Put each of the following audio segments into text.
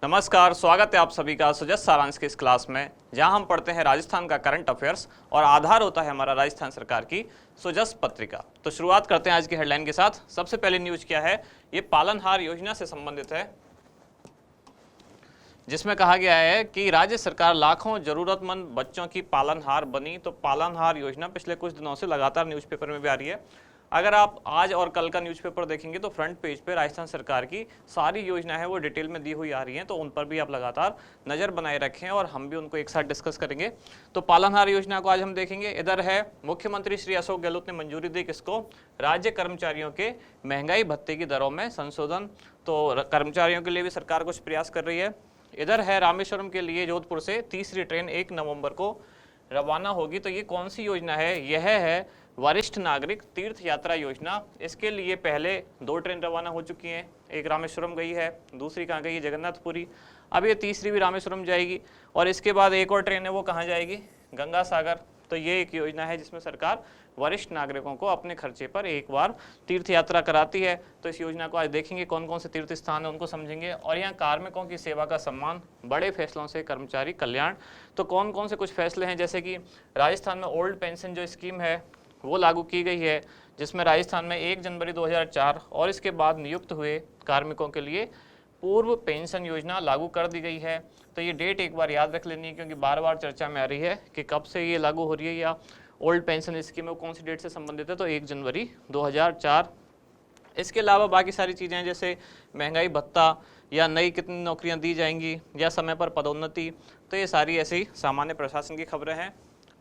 नमस्कार, स्वागत है आप सभी का सुजस सारांश की इस क्लास में, जहां हम पढ़ते हैं राजस्थान का करंट अफेयर्स और आधार होता है हमारा राजस्थान सरकार की सुजस पत्रिका। तो शुरुआत करते हैं आज की हेडलाइन के साथ। सबसे पहले न्यूज क्या है, ये पालनहार योजना से संबंधित है, जिसमें कहा गया है कि राज्य सरकार लाखों जरूरतमंद बच्चों की पालनहार बनी। तो पालनहार योजना पिछले कुछ दिनों से लगातार न्यूज़पेपर में भी आ रही है। अगर आप आज और कल का न्यूज़पेपर देखेंगे तो फ्रंट पेज पे राजस्थान सरकार की सारी योजना है वो डिटेल में दी हुई आ रही हैं, तो उन पर भी आप लगातार नज़र बनाए रखें और हम भी उनको एक साथ डिस्कस करेंगे। तो पालनहार योजना को आज हम देखेंगे। इधर है मुख्यमंत्री श्री अशोक गहलोत ने मंजूरी दी किसको, राज्य कर्मचारियों के महंगाई भत्ते की दरों में संशोधन। तो कर्मचारियों के लिए भी सरकार कुछ प्रयास कर रही है। इधर है रामेश्वरम के लिए जोधपुर से तीसरी ट्रेन 1 नवंबर को रवाना होगी। तो ये कौन सी योजना है, यह है वरिष्ठ नागरिक तीर्थ यात्रा योजना। इसके लिए पहले 2 ट्रेन रवाना हो चुकी हैं, एक रामेश्वरम गई है, दूसरी कहाँ गई है, जगन्नाथपुरी। अब ये तीसरी भी रामेश्वरम जाएगी और इसके बाद एक और ट्रेन है वो कहाँ जाएगी, गंगा सागर। तो ये एक योजना है जिसमें सरकार वरिष्ठ नागरिकों को अपने खर्चे पर एक बार तीर्थ यात्रा कराती है। तो इस योजना को आज देखेंगे, कौन कौन से तीर्थ स्थान है उनको समझेंगे। और यहाँ कार्मिकों की सेवा का सम्मान, बड़े फैसलों से कर्मचारी कल्याण। तो कौन कौन से कुछ फैसले हैं, जैसे कि राजस्थान में ओल्ड पेंशन जो स्कीम है वो लागू की गई है, जिसमें राजस्थान में 1 जनवरी 2004 और इसके बाद नियुक्त हुए कार्मिकों के लिए पूर्व पेंशन योजना लागू कर दी गई है। तो ये डेट एक बार याद रख लेनी है, क्योंकि बार बार चर्चा में आ रही है कि कब से ये लागू हो रही है या ओल्ड पेंशन स्कीम में कौन सी डेट से संबंधित है। तो 1 जनवरी 2004। इसके अलावा बाकी सारी चीज़ें हैं, जैसे महंगाई भत्ता या नई कितनी नौकरियां दी जाएंगी या समय पर पदोन्नति। तो ये सारी ऐसी सामान्य प्रशासन की खबरें हैं।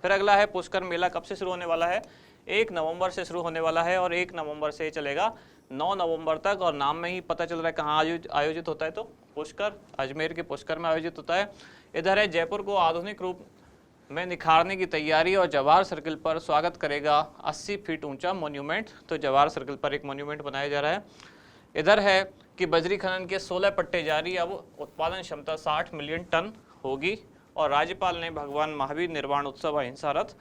फिर अगला है पुष्कर मेला कब से शुरू होने वाला है, 1 नवंबर से शुरू होने वाला है और 1 नवंबर से चलेगा 9 नवंबर तक। और नाम में ही पता चल रहा है कहाँ आयोजित होता है, तो पुष्कर, अजमेर के पुष्कर में आयोजित होता है। इधर है जयपुर को आधुनिक रूप में निखारने की तैयारी और जवाहर सर्किल पर स्वागत करेगा 80 फीट ऊंचा मोन्यूमेंट। तो जवाहर सर्किल पर एक मोन्यूमेंट बनाया जा रहा है। इधर है कि बजरी खनन के 16 पट्टे जारी, अब उत्पादन क्षमता 60 मिलियन टन होगी। और राज्यपाल ने भगवान महावीर निर्वाण उत्सव अहिंसा रथ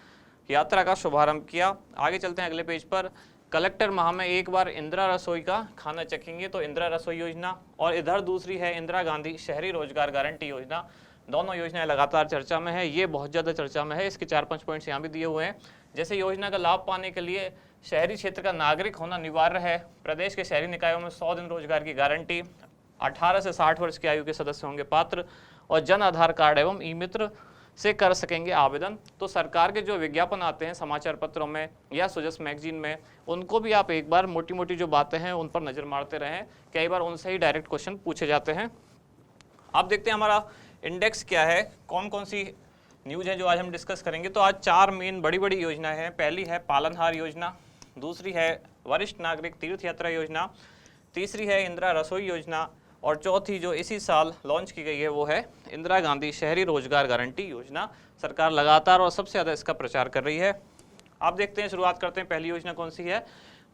यात्रा का शुभारंभ किया। आगे चलते हैं अगले पेज पर। कलेक्टर माह में एक बार इंदिरा रसोई का खाना चखेंगे, तो इंदिरा रसोई योजना। और इधर दूसरी है इंदिरा गांधी शहरी रोजगार गारंटी योजना। दोनों योजनाएं लगातार चर्चा में है, ये बहुत ज़्यादा चर्चा में है। इसके 4-5 पॉइंट्स यहाँ भी दिए हुए हैं। जैसे योजना का लाभ पाने के लिए शहरी क्षेत्र का नागरिक होना अनिवार्य है। प्रदेश के शहरी निकायों में 100 दिन रोजगार की गारंटी। 18 से 60 वर्ष की आयु के सदस्य होंगे पात्र और जन आधार कार्ड एवं ई मित्र से कर सकेंगे आवेदन। तो सरकार के जो विज्ञापन आते हैं समाचार पत्रों में या सुजस मैगजीन में, उनको भी आप एक बार मोटी मोटी जो बातें हैं उन पर नज़र मारते रहें, कई बार उनसे ही डायरेक्ट क्वेश्चन पूछे जाते हैं। आप देखते हैं हमारा इंडेक्स क्या है, कौन कौन सी न्यूज़ है जो आज हम डिस्कस करेंगे। तो आज 4 मेन बड़ी बड़ी योजनाएं हैं। पहली है पालनहार योजना, दूसरी है वरिष्ठ नागरिक तीर्थ यात्रा योजना, तीसरी है इंदिरा रसोई योजना और चौथी जो इसी साल लॉन्च की गई है वो है इंदिरा गांधी शहरी रोजगार गारंटी योजना। सरकार लगातार और सबसे ज़्यादा इसका प्रचार कर रही है। आप देखते हैं, शुरुआत करते हैं। पहली योजना कौन सी है,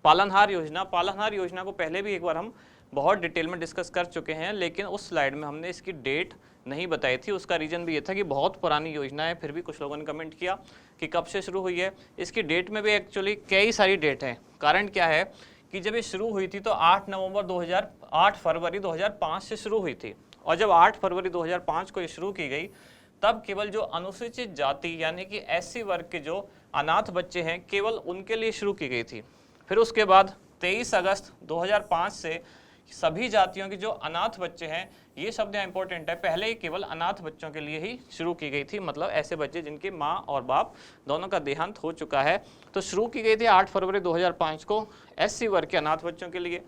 पालनहार योजना। पालनहार योजना को पहले भी एक बार हम बहुत डिटेल में डिस्कस कर चुके हैं, लेकिन उस स्लाइड में हमने इसकी डेट नहीं बताई थी। उसका रीज़न भी ये था कि बहुत पुरानी योजना है। फिर भी कुछ लोगों ने कमेंट किया कि कब से शुरू हुई है। इसकी डेट में भी एक्चुअली कई सारी डेट हैं। कारण क्या है कि जब ये शुरू हुई थी तो 8 फरवरी 2005 से शुरू हुई थी। और जब 8 फरवरी 2005 को ये शुरू की गई, तब केवल जो अनुसूचित जाति यानी कि SC वर्ग के जो अनाथ बच्चे हैं, केवल उनके लिए शुरू की गई थी। फिर उसके बाद 23 अगस्त 2005 से सभी जातियों के जो अनाथ बच्चे हैं, ये शब्द यहाँ इंपॉर्टेंट है, पहले ही केवल अनाथ बच्चों के लिए ही शुरू की गई थी, मतलब ऐसे बच्चे जिनके माँ और बाप दोनों का देहांत हो चुका है। तो शुरू की गई थी 8 फरवरी 2005 को SC वर्ग के अनाथ बच्चों के लिए।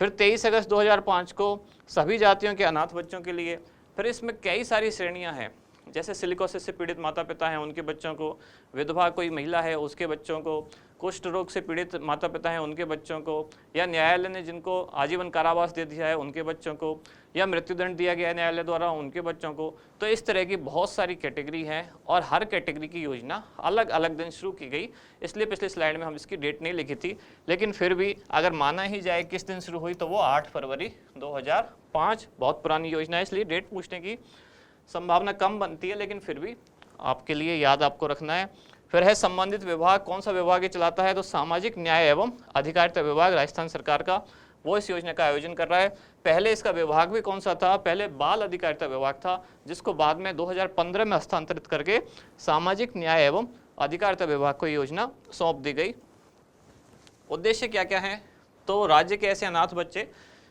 फिर 23 अगस्त 2005 को सभी जातियों के अनाथ बच्चों के लिए। फिर इसमें कई सारी श्रेणियाँ हैं, जैसे सिलिकोसिस से पीड़ित माता पिता हैं उनके बच्चों को, विधवा कोई महिला है उसके बच्चों को, कुष्ठ रोग से पीड़ित माता पिता हैं उनके बच्चों को, या न्यायालय ने जिनको आजीवन कारावास दे दिया है उनके बच्चों को, या मृत्युदंड दिया गया है न्यायालय द्वारा उनके बच्चों को। तो इस तरह की बहुत सारी कैटेगरी हैं और हर कैटेगरी की योजना अलग अलग दिन शुरू की गई। इसलिए पिछले स्लाइड में हम इसकी डेट नहीं लिखी थी, लेकिन फिर भी अगर माना ही जाए किस दिन शुरू हुई तो वो 8 फरवरी 2005। बहुत पुरानी योजना है, इसलिए डेट पूछने की संभावना कम बनती है, लेकिन फिर भी आपके लिए याद आपको रखना है। फिर है संबंधित विभाग, कौन सा विभाग ये चलाता है, तो सामाजिक न्याय एवं अधिकारिता विभाग राजस्थान सरकार का, वो इस योजना का आयोजन कर रहा है। पहले इसका विभाग भी कौन सा था? पहले बाल अधिकारिता विभाग था, जिसको बाद में 2015 में हस्तांतरित करके सामाजिक न्याय एवं अधिकारिता विभाग को योजना सौंप दी गई। उद्देश्य क्या क्या है? तो राज्य के ऐसे अनाथ बच्चे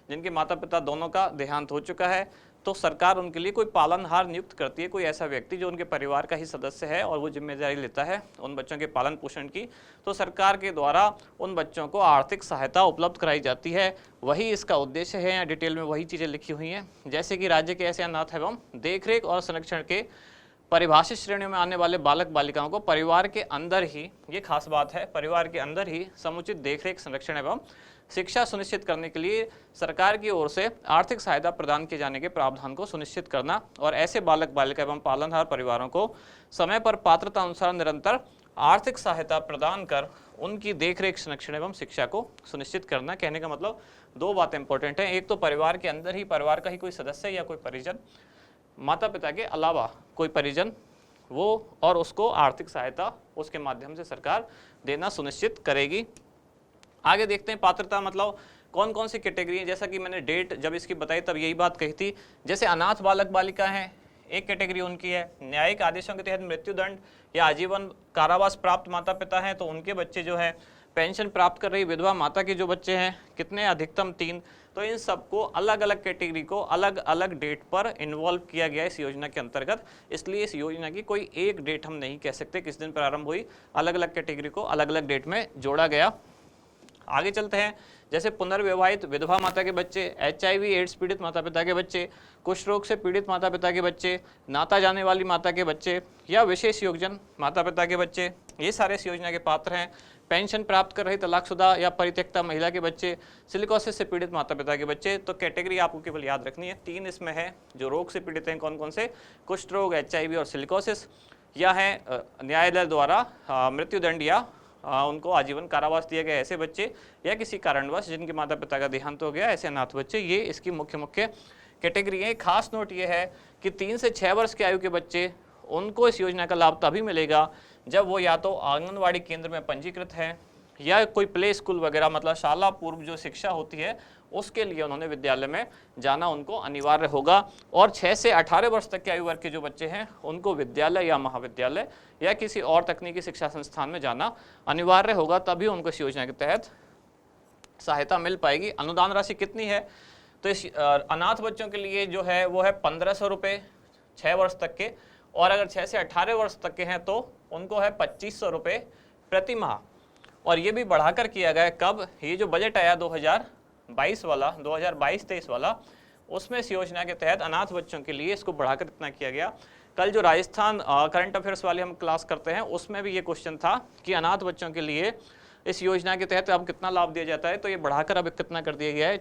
जिनके माता पिता दोनों का देहांत हो चुका है, तो सरकार उनके लिए कोई पालनहार नियुक्त करती है, कोई ऐसा व्यक्ति जो उनके परिवार का ही सदस्य है और वो जिम्मेदारी लेता है उन बच्चों के पालन पोषण की। तो सरकार के द्वारा उन बच्चों को आर्थिक सहायता उपलब्ध कराई जाती है, वही इसका उद्देश्य है। यहाँ डिटेल में वही चीज़ें लिखी हुई हैं, जैसे कि राज्य के ऐसे अनाथ एवं देखरेख और संरक्षण के परिभाषित श्रेणियों में आने वाले बालक बालिकाओं को परिवार के अंदर ही, ये खास बात है, परिवार के अंदर ही समुचित देखरेख, संरक्षण एवं शिक्षा सुनिश्चित करने के लिए सरकार की ओर से आर्थिक सहायता प्रदान किए जाने के प्रावधान को सुनिश्चित करना और ऐसे बालक बालिका एवं पालनहार परिवारों को समय पर पात्रता अनुसार निरंतर आर्थिक सहायता प्रदान कर उनकी देखरेख, संरक्षण एवं शिक्षा को सुनिश्चित करना। कहने का मतलब दो बातें इंपॉर्टेंट हैं, एक तो परिवार के अंदर ही परिवार का ही कोई सदस्य या कोई परिजन, माता पिता के अलावा कोई परिजन, वो और उसको आर्थिक सहायता उसके माध्यम से सरकार देना सुनिश्चित करेगी। आगे देखते हैं पात्रता मतलब कौन कौन सी कैटेगरी है। जैसा कि मैंने डेट जब इसकी बताई तब यही बात कही थी। जैसे अनाथ बालक बालिका हैं, एक कैटेगरी उनकी है। न्यायिक आदेशों के तहत मृत्युदंड या आजीवन कारावास प्राप्त माता पिता हैं तो उनके बच्चे जो है, पेंशन प्राप्त कर रही विधवा माता के जो बच्चे हैं कितने, अधिकतम 3। तो इन सबको अलग अलग कैटेगरी को अलग अलग डेट पर इन्वॉल्व किया गया इस योजना के अंतर्गत। इसलिए इस योजना की कोई एक डेट हम नहीं कह सकते किस दिन प्रारंभ हुई, अलग अलग कैटेगरी को अलग अलग डेट में जोड़ा गया। आगे चलते हैं। जैसे पुनर्विवाहित विधवा माता के बच्चे, HIV एड्स पीड़ित माता पिता के बच्चे, कुष्ठ रोग से पीड़ित माता पिता के बच्चे, नाता जाने वाली माता के बच्चे या विशेष योग्यन माता पिता के बच्चे, ये सारे इस योजना के पात्र हैं। पेंशन प्राप्त कर रही तलाकशुदा या परित्यक्ता महिला के बच्चे, सिलिकोसिस से पीड़ित माता पिता के बच्चे। तो कैटेगरी आपको केवल याद रखनी है, 3 इसमें है जो रोग से पीड़ित हैं। कौन कौन से? कुष्ठ रोग, HIV और सिलिकोसिस, या है न्यायालय द्वारा मृत्युदंड या उनको आजीवन कारावास दिया गया ऐसे बच्चे, या किसी कारणवश जिनके माता पिता का देहांत हो गया ऐसे अनाथ बच्चे। ये इसकी मुख्य कैटेगरी है। खास नोट ये है कि 3 से 6 वर्ष की आयु के बच्चे, उनको इस योजना का लाभ तभी मिलेगा जब वो या तो आंगनवाड़ी केंद्र में पंजीकृत है या कोई प्ले स्कूल वगैरह, मतलब शाला पूर्व जो शिक्षा होती है उसके लिए उन्होंने विद्यालय में जाना उनको अनिवार्य होगा। और 6 से 18 वर्ष तक के आयु वर्ग के जो बच्चे हैं उनको विद्यालय या महाविद्यालय या किसी और तकनीकी शिक्षा संस्थान में जाना अनिवार्य होगा, तभी उनको इस योजना के तहत सहायता मिल पाएगी। अनुदान राशि कितनी है? तो इस अनाथ बच्चों के लिए जो है वो है 1500 रुपये 6 वर्ष तक के, और अगर 6 से 18 वर्ष तक के हैं तो उनको है 2500 रुपये प्रति माह। और ये भी बढ़ाकर किया गया कब? ये जो बजट आया 2022 वाला, 2022-23 वाला, उसमें इस योजना के तहत अनाथ बच्चों के लिए इसको बढ़ाकर इतना किया गया। कल जो राजस्थान करंट अफेयर्स वाली हम क्लास करते हैं उसमें भी ये क्वेश्चन था कि अनाथ बच्चों के लिए इस योजना के तहत अब कितना लाभ दिया जाता है, तो ये बढ़ाकर अब कितना कर दिया गया है।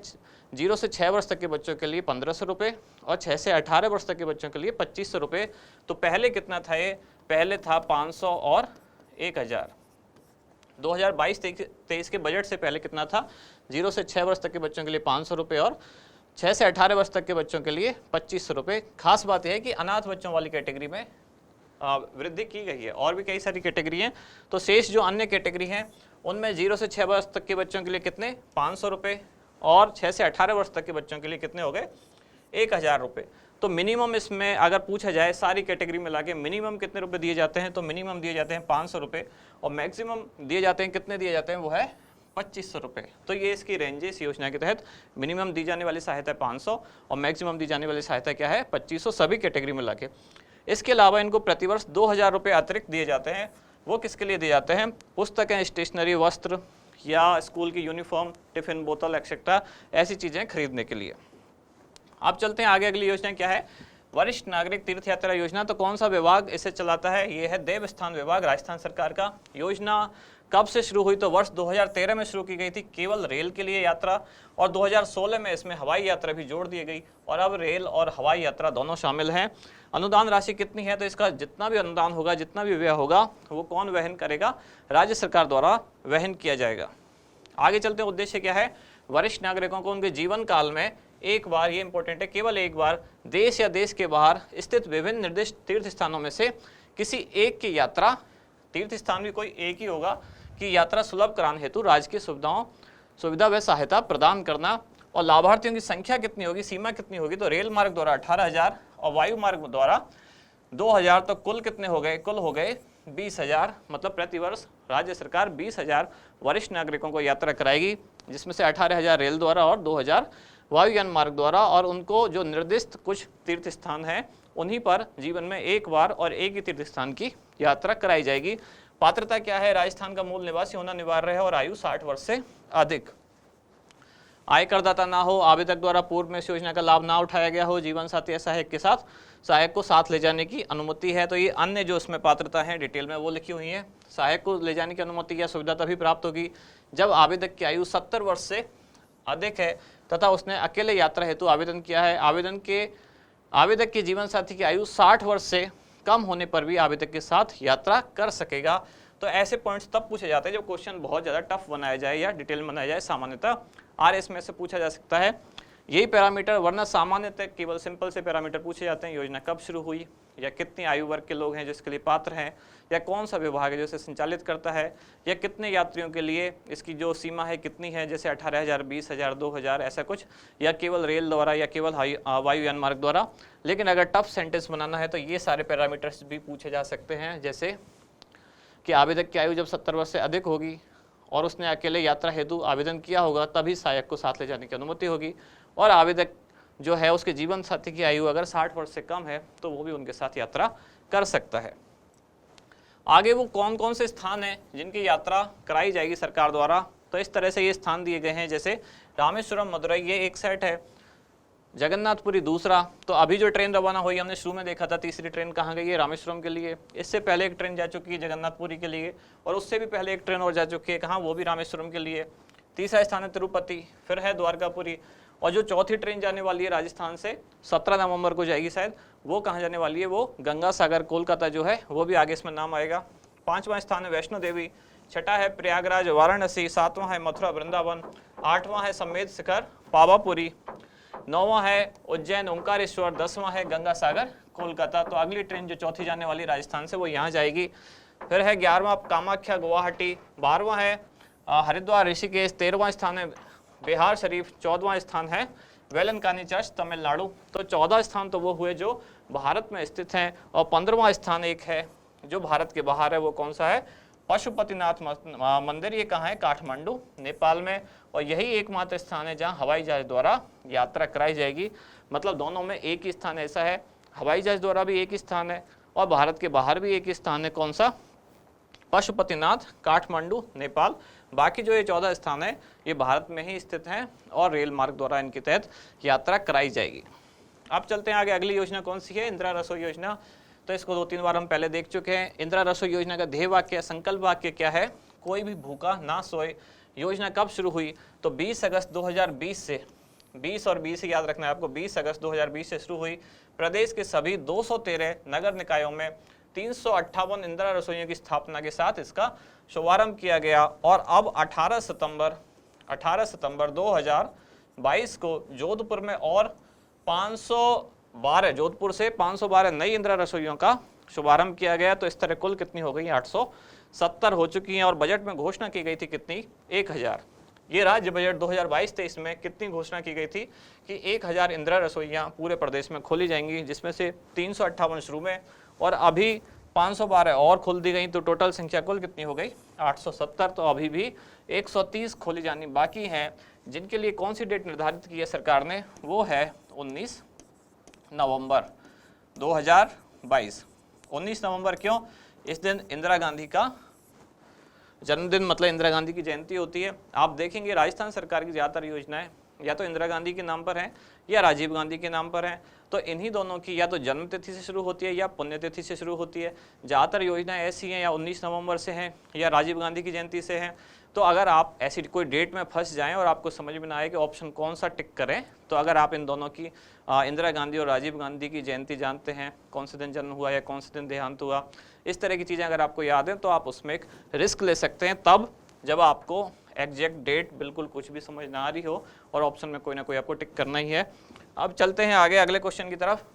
0 से 6 वर्ष तक के बच्चों के लिए 1500 रुपये और 6 से 18 वर्ष तक के बच्चों के लिए 2500 रुपये। तो पहले कितना था ये? पहले था 500 और 1000। 2022-23 के बजट से पहले कितना था? 0 से 6 वर्ष तक के बच्चों के लिए 500 रुपये और 6 से 18 वर्ष तक के बच्चों के लिए 2500 रुपये। खास बात यह है कि अनाथ बच्चों वाली कैटेगरी में वृद्धि की गई है, और भी कई सारी कैटेगरी हैं। तो शेष जो अन्य कैटेगरी हैं उनमें 0 से 6 वर्ष तक के बच्चों के लिए कितने? 500 रुपये, और 6 से 18 वर्ष तक के बच्चों के लिए कितने हो गए? 1000 रुपये। तो मिनिमम इसमें अगर पूछा जाए सारी कैटेगरी में लाके मिनिमम कितने रुपए दिए जाते हैं, तो मिनिमम दिए जाते हैं 500 रुपये, और मैक्सिमम दिए जाते हैं, कितने दिए जाते हैं? वो है 2500 रुपये। तो ये इसकी रेंज है इस योजना के तहत। मिनिमम दी जाने वाली सहायता 500 और मैक्सिमम दी जाने वाली सहायता क्या है? 2500, सभी कैटेगरी में लाके। इसके अलावा इनको प्रतिवर्ष 2000 रुपये अतिरिक्त दिए जाते हैं। वो किसके लिए दिए जाते हैं? पुस्तकें, स्टेशनरी, वस्त्र या स्कूल की यूनिफॉर्म, टिफिन, बोतल एक्सेट्रा, ऐसी चीज़ें खरीदने के लिए। अब चलते हैं आगे। अगली योजना क्या है? वरिष्ठ नागरिक तीर्थ यात्रा योजना। तो कौन सा विभाग इसे चलाता है? ये है देवस्थान विभाग, राजस्थान सरकार का। योजना कब से शुरू हुई? तो वर्ष 2013 में शुरू की गई थी केवल रेल के लिए यात्रा, और 2016 में इसमें हवाई यात्रा भी जोड़ दी गई, और अब रेल और हवाई यात्रा दोनों शामिल हैं। अनुदान राशि कितनी है? तो इसका जितना भी अनुदान होगा, जितना भी व्यय होगा, वो कौन वहन करेगा? राज्य सरकार द्वारा वहन किया जाएगा। आगे चलते हैं। उद्देश्य क्या है? वरिष्ठ नागरिकों को उनके जीवन काल में एक बार, ये इंपॉर्टेंट है, केवल एक बार देश या देश के बाहर स्थित विभिन्न निर्दिष्ट तीर्थ स्थानों में से किसी एक की यात्रा, तीर्थ स्थान भी कोई एक ही होगा, कि यात्रा सुलभ कराने हेतु राज्य की सुविधा व सहायता प्रदान करना। और लाभार्थियों की संख्या कितनी होगी, सीमा कितनी होगी, तो रेल मार्ग द्वारा 18,000 और वायु मार्ग द्वारा 2,000, तो कुल कितने हो गए, कुल हो गए 20,000। मतलब प्रतिवर्ष राज्य सरकार 20,000 वरिष्ठ नागरिकों को यात्रा कराएगी, जिसमें से 18,000 रेल द्वारा और 2,000 वायुयान मार्ग द्वारा। और उनको जो निर्दिष्ट कुछ तीर्थ स्थान हैं उन्हीं पर जीवन में एक बार और एक ही तीर्थ स्थान की यात्रा कराई जाएगी। पात्रता क्या है, राजस्थान का मूल निवासी होना अनिवार्य है और आयु 60 वर्ष से अधिक, आय करदाता ना हो, आवेदक द्वारा पूर्व में इस योजना का लाभ ना उठाया गया हो, जीवन साथी या सहायक के साथ सहायक को साथ ले जाने की अनुमति है। तो ये अन्य जो इसमें पात्रता है डिटेल में वो लिखी हुई है। सहायक को ले जाने की अनुमति या सुविधा तभी प्राप्त होगी जब आवेदक की आयु 70 वर्ष से अधिक है तथा उसने अकेले यात्रा हेतु आवेदन किया है। आवेदक के जीवन साथी की आयु 60 वर्ष से कम होने पर भी आवेदक के साथ यात्रा कर सकेगा। तो ऐसे पॉइंट्स तब पूछे जाते हैं जब क्वेश्चन बहुत ज़्यादा टफ बनाया जाए या डिटेल बनाया जाए। सामान्यतः RS में से पूछा जा सकता है यही पैरामीटर, वरना सामान्यतः केवल सिंपल से पैरामीटर पूछे जाते हैं। योजना कब शुरू हुई, या कितनी आयु वर्ग के लोग हैं जो इसके लिए पात्र हैं, या कौन सा विभाग है जो इसे संचालित करता है, या कितने यात्रियों के लिए इसकी जो सीमा है कितनी है, जैसे 18,000, 20,000, 2,000 ऐसा कुछ, या केवल रेल द्वारा या केवल वायुयान मार्ग द्वारा। लेकिन अगर टफ सेंटेंस बनाना है तो ये सारे पैरामीटर्स भी पूछे जा सकते हैं, जैसे कि आवेदक की आयु जब 70 वर्ष से अधिक होगी और उसने अकेले यात्रा हेतु आवेदन किया होगा तभी सहायक को साथ ले जाने की अनुमति होगी, और आवेदक जो है उसके जीवन साथी की आयु अगर 60 वर्ष से कम है तो वो भी उनके साथ यात्रा कर सकता है। आगे वो कौन कौन से स्थान हैं जिनकी यात्रा कराई जाएगी सरकार द्वारा, तो इस तरह से ये स्थान दिए गए हैं। जैसे रामेश्वरम मदुरई ये एक सेट है, जगन्नाथपुरी दूसरा। तो अभी जो ट्रेन रवाना हुई हमने शुरू में देखा था, तीसरी ट्रेन कहाँ गई है, रामेश्वरम के लिए। इससे पहले एक ट्रेन जा चुकी है जगन्नाथपुरी के लिए, और उससे भी पहले एक ट्रेन और जा चुकी है, कहाँ, वो भी रामेश्वरम के लिए। तीसरा स्थान है तिरुपति, फिर है द्वारकापुरी, और जो चौथी ट्रेन जाने वाली है राजस्थान से 17 नवंबर को जाएगी शायद, वो कहाँ जाने वाली है, वो गंगा सागर कोलकाता जो है वो भी आगे इसमें नाम आएगा। पांचवा स्थान है वैष्णो देवी, छठा है प्रयागराज वाराणसी, सातवां है मथुरा वृंदावन, आठवां है समेत शिखर पावापुरी, नौवां है उज्जैन ओंकारेश्वर, 10वां है गंगा सागर कोलकाता। तो अगली ट्रेन जो चौथी जाने वाली राजस्थान से वो यहाँ जाएगी। फिर है 11वां कामाख्या गुवाहाटी, 12वां है हरिद्वार ऋषिकेश, 13वां स्थान है बिहार शरीफ, 14वां स्थान है वेलंकानी चर्च तमिलनाडु। तो 14 स्थान तो वो हुए जो भारत में स्थित हैं, और 15वां स्थान एक है जो भारत के बाहर है, वो कौन सा है, पशुपतिनाथ मंदिर। ये कहाँ है, काठमांडू नेपाल में, और यही एकमात्र स्थान है जहाँ हवाई जहाज द्वारा यात्रा कराई जाएगी। मतलब दोनों में एक ही स्थान ऐसा है, हवाई जहाज द्वारा भी एक ही स्थान है और भारत के बाहर भी एक ही स्थान है, कौन सा, पशुपतिनाथ काठमांडू नेपाल। बाकी जो ये 14 स्थान है ये भारत में ही स्थित हैं और रेल मार्ग द्वारा इनके तहत यात्रा कराई जाएगी। अब चलते हैं आगे, अगली योजना कौन सी है, इंदिरा रसोई योजना। तो इसको 2-3 बार हम पहले देख चुके हैं। इंदिरा रसोई योजना का ध्येय वाक्य, संकल्प वाक्य क्या है, कोई भी भूखा ना सोए। योजना कब शुरू हुई, तो 20 अगस्त 2020 से, 20 और 20 याद रखना है आपको, 20 अगस्त 2020 से शुरू हुई। प्रदेश के सभी 213 नगर निकायों में 358 इंदिरा रसोइयों की स्थापना के साथ इसका शुभारंभ किया गया, और अब 18 सितंबर 2022 को जोधपुर में और 512, जोधपुर से 512 नई इंदिरा रसोइयों का शुभारंभ किया गया। तो इस तरह कुल कितनी हो गई, 870 हो चुकी हैं। और बजट में घोषणा की गई थी कितनी, 1000। ये राज्य बजट 2022-23 में कितनी घोषणा की गई थी कि 1000 इंदिरा रसोइयाँ पूरे प्रदेश में खोली जाएंगी, जिसमें से 358 शुरू में और अभी 512 और खोल दी गई। तो टोटल संख्या कुल कितनी हो गई, 870। तो अभी भी 130 खोली जानी बाकी हैं, जिनके लिए कौन सी डेट निर्धारित की है सरकार ने, वो है 19 नवंबर 2022। 19 नवंबर क्यों, इस दिन इंदिरा गांधी का जन्मदिन, मतलब इंदिरा गांधी की जयंती होती है। आप देखेंगे राजस्थान सरकार की ज़्यादातर योजनाएं या तो इंदिरा गांधी के नाम पर हैं या राजीव गांधी के नाम पर हैं। तो इन्हीं दोनों की या तो जन्म तिथि से शुरू होती है या पुण्यतिथि से शुरू होती है। ज़्यादातर योजनाएं ऐसी हैं या 19 नवंबर से हैं या राजीव गांधी की जयंती से हैं। तो अगर आप ऐसी कोई डेट में फंस जाएं और आपको समझ में ना आए कि ऑप्शन कौन सा टिक करें, तो अगर आप इन दोनों की इंदिरा गांधी और राजीव गांधी की जयंती जानते हैं, कौन से दिन जन्म हुआ या कौन से दिन देहांत हुआ, इस तरह की चीज़ें अगर आपको याद हैं तो आप उसमें एक रिस्क ले सकते हैं, तब जब आपको एग्जैक्ट डेट बिल्कुल कुछ भी समझ ना आ रही हो और ऑप्शन में कोई ना कोई आपको टिक करना ही है। अब चलते हैं आगे अगले क्वेश्चन की तरफ,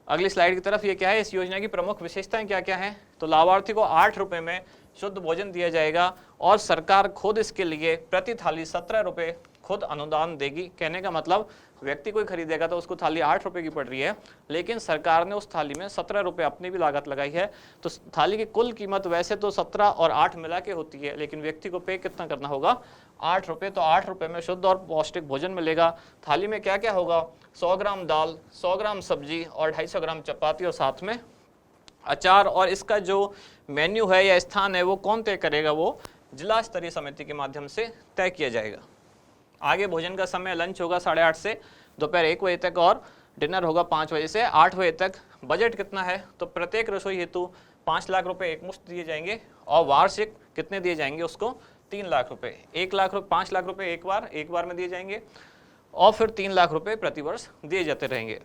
अगली स्लाइड की तरफ। ये क्या है, इस योजना की प्रमुख विशेषताएं क्या क्या हैं। तो लाभार्थी को 8 रुपये में शुद्ध भोजन दिया जाएगा और सरकार खुद इसके लिए प्रति थाली 17 रुपये खुद अनुदान देगी। कहने का मतलब व्यक्ति कोई खरीदेगा तो उसको थाली 8 रुपए की पड़ रही है, लेकिन सरकार ने उस थाली में 17 रुपए अपनी भी लागत लगाई है। तो थाली की कुल कीमत वैसे तो 17 और 8 मिला के होती है, लेकिन व्यक्ति को पे कितना करना होगा, 8 रुपए। तो 8 रुपए में शुद्ध और पौष्टिक भोजन मिलेगा। थाली में क्या क्या होगा, 100 ग्राम दाल, 100 ग्राम सब्जी और 250 ग्राम चपाती और साथ में अचार। और इसका जो मेन्यू है या स्थान है वो कौन तय करेगा, वो जिला स्तरीय समिति के माध्यम से तय किया जाएगा। आगे भोजन का समय लंच होगा 8:30 से दोपहर 1 बजे तक और डिनर होगा 5 बजे से 8 बजे तक। बजट कितना है, तो प्रत्येक रसोई हेतु 5 लाख रुपए एक मुश्त दिए जाएंगे और वार्षिक कितने दिए जाएंगे उसको, 3 लाख रुपए। 1 लाख रुपए 5 लाख रुपए एक बार में दिए जाएंगे और फिर 3 लाख रुपए प्रतिवर्ष दिए जाते रहेंगे।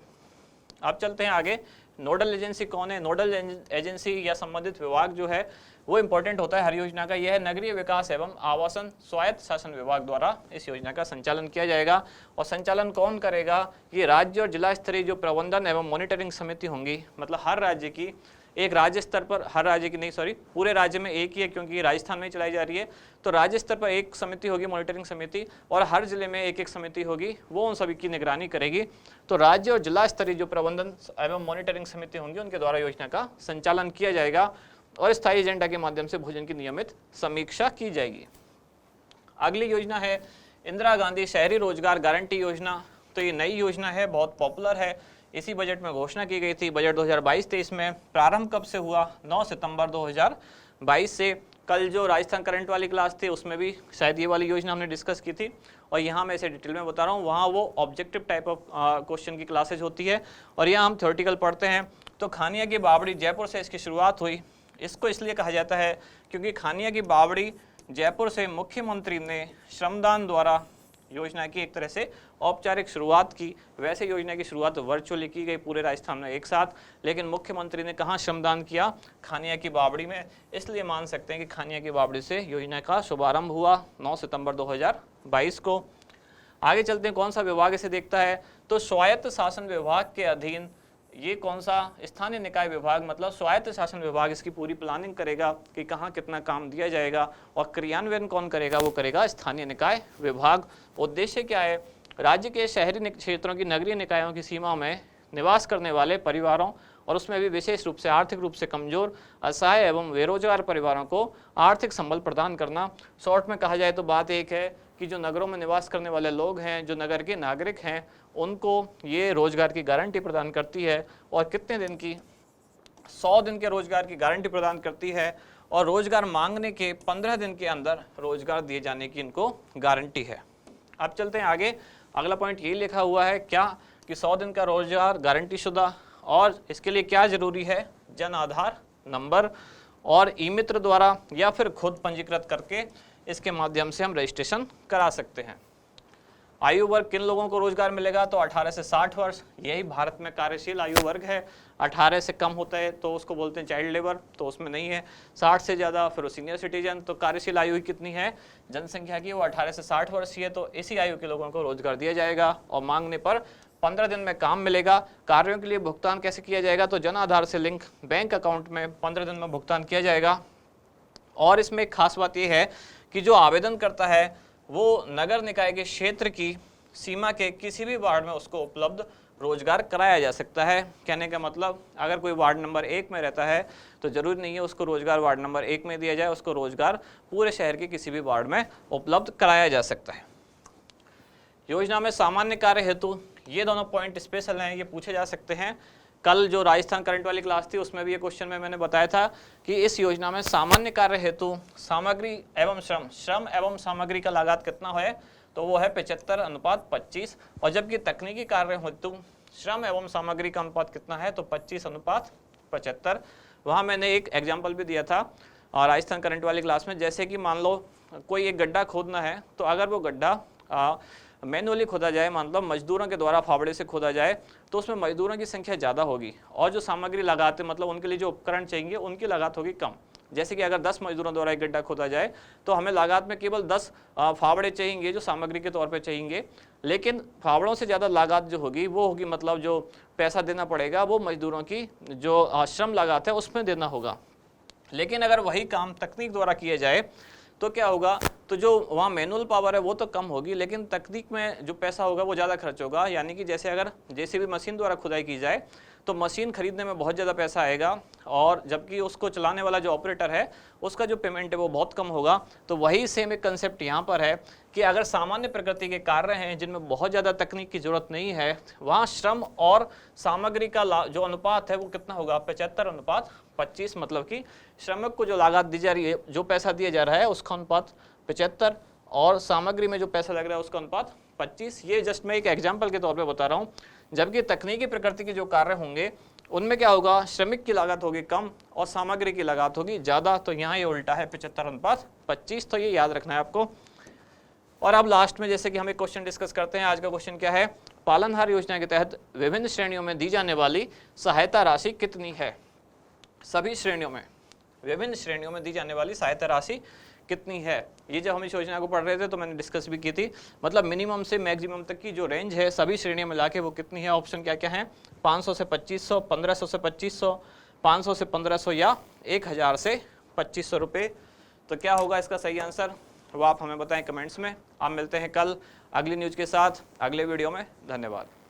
अब चलते हैं आगे, नोडल एजेंसी कौन है। नोडल एजेंसी या संबंधित विभाग जो है वो इंपॉर्टेंट होता है हर योजना का। यह नगरीय विकास एवं आवासन स्वायत्त शासन विभाग द्वारा इस योजना का संचालन किया जाएगा। और संचालन कौन करेगा, ये राज्य और जिला स्तरीय जो प्रबंधन एवं मॉनिटरिंग समिति होंगी, मतलब हर राज्य की एक राज्य स्तर पर, हर राज्य की नहीं सॉरी पूरे राज्य में एक ही है क्योंकि राजस्थान में चलाई जा रही है। तो राज्य स्तर पर एक समिति होगी मॉनिटरिंग समिति और हर जिले में एक एक समिति होगी, वो उन सभी की निगरानी करेगी। तो राज्य और जिला स्तरीय जो प्रबंधन एवं मॉनिटरिंग समिति होंगी उनके द्वारा योजना का संचालन किया जाएगा और स्थायी एजेंडा के माध्यम से भोजन की नियमित समीक्षा की जाएगी। अगली योजना है इंदिरा गांधी शहरी रोजगार गारंटी योजना। तो ये नई योजना है, बहुत पॉपुलर है। इसी बजट में घोषणा की गई थी। बजट 2022-23 में प्रारंभ कब से हुआ, 9 सितंबर 2022 से। कल जो राजस्थान करंट वाली क्लास थी उसमें भी शायद ये वाली योजना हमने डिस्कस की थी और यहाँ मैं इसे डिटेल में बता रहा हूँ। वहाँ वो ऑब्जेक्टिव टाइप ऑफ क्वेश्चन की क्लासेज होती है और यहाँ हम थ्योरेटिकल पढ़ते हैं। तो खानिया की बावड़ी जयपुर से इसकी शुरुआत हुई। इसको इसलिए कहा जाता है क्योंकि खानिया की बावड़ी जयपुर से मुख्यमंत्री ने श्रमदान द्वारा योजना की एक तरह से औपचारिक शुरुआत की। वैसे योजना की शुरुआत वर्चुअली की गई पूरे राजस्थान में एक साथ, लेकिन मुख्यमंत्री ने कहाँ श्रमदान किया, खानिया की बावड़ी में। इसलिए मान सकते हैं कि खानिया की बावड़ी से योजना का शुभारंभ हुआ 9 सितंबर 2022 को। आगे चलते हैं, कौन सा विभाग इसे देखता है, तो स्वायत्त शासन विभाग के अधीन ये कौन सा स्थानीय निकाय विभाग, मतलब स्वायत्त शासन विभाग इसकी पूरी प्लानिंग करेगा कि कहाँ कितना काम दिया जाएगा और क्रियान्वयन कौन करेगा, वो करेगा स्थानीय निकाय विभाग। उद्देश्य क्या है, राज्य के शहरी क्षेत्रों की नगरीय निकायों की सीमा में निवास करने वाले परिवारों और उसमें भी विशेष रूप से आर्थिक रूप से कमजोर, असहाय एवं बेरोजगार परिवारों को आर्थिक संबल प्रदान करना। शॉर्ट में कहा जाए तो बात एक है कि जो नगरों में निवास करने वाले लोग हैं, जो नगर के नागरिक हैं, उनको ये रोजगार की गारंटी प्रदान करती है। और कितने दिन की, 100 दिन के रोजगार की गारंटी प्रदान करती है और रोजगार मांगने के 15 दिन के अंदर रोजगार दिए जाने की इनको गारंटी है। अब चलते हैं आगे, अगला पॉइंट ये लिखा हुआ है क्या कि 100 दिन का रोजगार गारंटी शुदा, और इसके लिए क्या जरूरी है, जन आधार नंबर और ई मित्र द्वारा या फिर खुद पंजीकृत करके इसके माध्यम से हम रजिस्ट्रेशन करा सकते हैं। आयु वर्ग किन लोगों को रोजगार मिलेगा, तो 18 से 60 वर्ष, यही भारत में कार्यशील आयु वर्ग है। 18 से कम होता है तो उसको बोलते हैं चाइल्ड लेबर, तो उसमें नहीं है। 60 से ज़्यादा फिर सीनियर सिटीजन। तो कार्यशील आयु कितनी है जनसंख्या की, वो 18 से 60 वर्ष ही है। तो इसी आयु के लोगों को रोजगार दिया जाएगा और मांगने पर 15 दिन में काम मिलेगा। कार्यों के लिए भुगतान कैसे किया जाएगा, तो जन आधार से लिंक बैंक अकाउंट में 15 दिन में भुगतान किया जाएगा। और इसमें एक खास बात यह है कि जो आवेदन करता है वो नगर निकाय के क्षेत्र की सीमा के किसी भी वार्ड में उसको उपलब्ध रोजगार कराया जा सकता है। कहने का मतलब अगर कोई वार्ड नंबर 1 में रहता है तो जरूरी नहीं है उसको रोजगार वार्ड नंबर 1 में दिया जाए, उसको रोजगार पूरे शहर के किसी भी वार्ड में उपलब्ध कराया जा सकता है। योजना में सामान्य कार्य हेतु, ये दोनों पॉइंट स्पेशल हैं, ये पूछे जा सकते हैं। कल जो राजस्थान करंट वाली क्लास थी उसमें भी ये क्वेश्चन में मैंने बताया था कि इस योजना में सामान्य कार्य हेतु सामग्री एवं श्रम एवं सामग्री का लागत कितना है, तो वो है 75:25। और जबकि तकनीकी कार्य हेतु श्रम एवं सामग्री का अनुपात कितना है, तो 25:75। वहाँ मैंने एक एग्जाम्पल भी दिया था और राजस्थान करंट वाली क्लास में, जैसे कि मान लो कोई एक गड्ढा खोदना है, तो अगर वो गड्ढा मैनुअली खोदा जाए, मतलब मजदूरों के द्वारा फावड़े से खोदा जाए, तो उसमें मजदूरों की संख्या ज़्यादा होगी और जो सामग्री लागत, मतलब उनके लिए जो उपकरण चाहिए उनकी लागत होगी कम। जैसे कि अगर 10 मजदूरों द्वारा एक गड्ढा खोदा जाए तो हमें लागत में केवल 10 फावड़े चाहिए जो सामग्री के तौर पे चाहिए, लेकिन फावड़ों से ज़्यादा लागत जो होगी वो होगी, मतलब जो पैसा देना पड़ेगा वो मजदूरों की जो श्रम लागत है उसमें देना होगा। लेकिन अगर वही काम तकनीक द्वारा किया जाए तो क्या होगा, तो जो वहाँ मैनुअल पावर है वो तो कम होगी, लेकिन तकनीक में जो पैसा होगा वो ज़्यादा खर्च होगा। यानी कि जैसे अगर जेसीबी मशीन द्वारा खुदाई की जाए तो मशीन खरीदने में बहुत ज़्यादा पैसा आएगा, और जबकि उसको चलाने वाला जो ऑपरेटर है उसका जो पेमेंट है वो बहुत कम होगा। तो वही सेम एक कंसेप्ट यहाँ पर है कि अगर सामान्य प्रकृति के कार्य हैं जिनमें बहुत ज़्यादा तकनीक की जरूरत नहीं है, वहाँ श्रम और सामग्री का जो अनुपात है वो कितना होगा, 75:25। मतलब कि श्रमिक को जो लागत दी जा रही है, जो पैसा दिया जा रहा है उसका अनुपात 75, और सामग्री में जो पैसा लग रहा है उसका अनुपात 25। ये जस्ट मैं एक एग्जाम्पल के तौर पे बता रहा हूँ। जबकि तकनीकी प्रकृति के जो कार्य होंगे उनमें क्या होगा, श्रमिक की लागत होगी कम और सामग्री की लागत होगी ज़्यादा। तो यहाँ ये उल्टा है, 75:25। तो ये याद रखना है आपको। और अब लास्ट में जैसे कि हम एक क्वेश्चन डिस्कस करते हैं। आज का क्वेश्चन क्या है, पालनहार योजना के तहत विभिन्न श्रेणियों में दी जाने वाली सहायता राशि कितनी है। सभी श्रेणियों में, विभिन्न श्रेणियों में दी जाने वाली सहायता राशि कितनी है। ये जब हम इस योजना को पढ़ रहे थे तो मैंने डिस्कस भी की थी। मतलब मिनिमम से मैक्सिमम तक की जो रेंज है सभी श्रेणियों में लाके वो कितनी है। ऑप्शन क्या क्या है, 500 से 2500, 1500 से 2500, 500 से 1500 या 1000 से 2500 रुपये। तो क्या होगा इसका सही आंसर, वो आप हमें बताएं कमेंट्स में। आप मिलते हैं कल अगली न्यूज़ के साथ अगले वीडियो में। धन्यवाद।